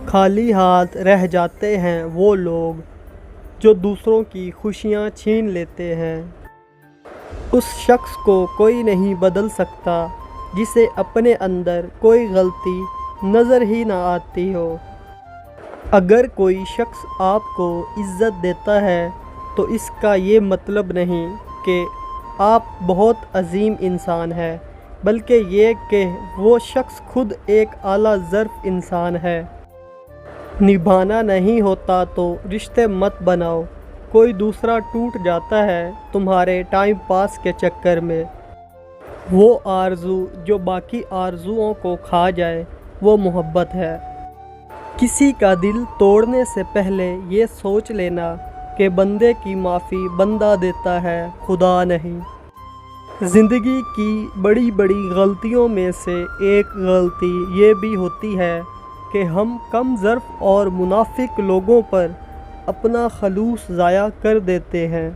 خالی ہاتھ رہ جاتے ہیں وہ لوگ جو دوسروں کی خوشیاں چھین لیتے ہیں۔ اس شخص کو کوئی نہیں بدل سکتا جسے اپنے اندر کوئی غلطی نظر ہی نہ آتی ہو۔ اگر کوئی شخص آپ کو عزت دیتا ہے تو اس کا یہ مطلب نہیں کہ آپ بہت عظیم انسان ہیں، بلکہ یہ کہ وہ شخص خود ایک اعلیٰ ظرف انسان ہے۔ نبھانا نہیں ہوتا تو رشتے مت بناؤ، کوئی دوسرا ٹوٹ جاتا ہے تمہارے ٹائم پاس کے چکر میں۔ وہ آرزو جو باقی آرزوؤں کو کھا جائے وہ محبت ہے۔ کسی کا دل توڑنے سے پہلے یہ سوچ لینا کہ بندے کی معافی بندہ دیتا ہے، خدا نہیں۔ زندگی کی بڑی بڑی غلطیوں میں سے ایک غلطی یہ بھی ہوتی ہے کہ ہم کم ظرف اور منافق لوگوں پر اپنا خلوص ضائع کر دیتے ہیں۔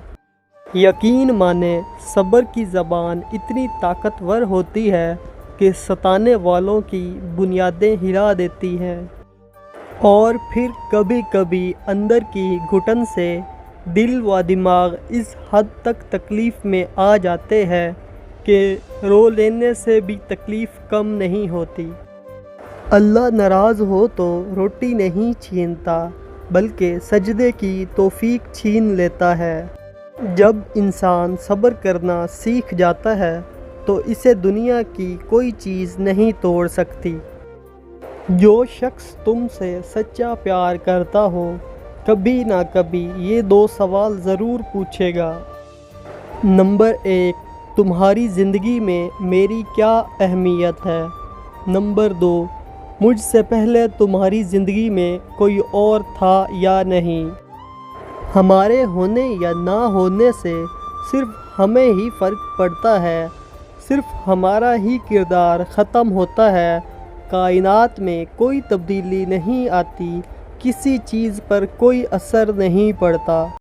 یقین مانیں صبر کی زبان اتنی طاقتور ہوتی ہے کہ ستانے والوں کی بنیادیں ہلا دیتی ہے، اور پھر کبھی کبھی اندر کی گھٹن سے دل و دماغ اس حد تک تکلیف میں آ جاتے ہیں کہ رو لینے سے بھی تکلیف کم نہیں ہوتی۔ اللہ ناراض ہو تو روٹی نہیں چھینتا بلکہ سجدے کی توفیق چھین لیتا ہے۔ جب انسان صبر کرنا سیکھ جاتا ہے تو اسے دنیا کی کوئی چیز نہیں توڑ سکتی۔ جو شخص تم سے سچا پیار کرتا ہو کبھی نہ کبھی یہ دو سوال ضرور پوچھے گا۔ نمبر 1، تمہاری زندگی میں میری کیا اہمیت ہے؟ نمبر 2، مجھ سے پہلے تمہاری زندگی میں کوئی اور تھا یا نہیں؟ ہمارے ہونے یا نہ ہونے سے صرف ہمیں ہی فرق پڑتا ہے، صرف ہمارا ہی کردار ختم ہوتا ہے۔ کائنات میں کوئی تبدیلی نہیں آتی، کسی چیز پر کوئی اثر نہیں پڑتا۔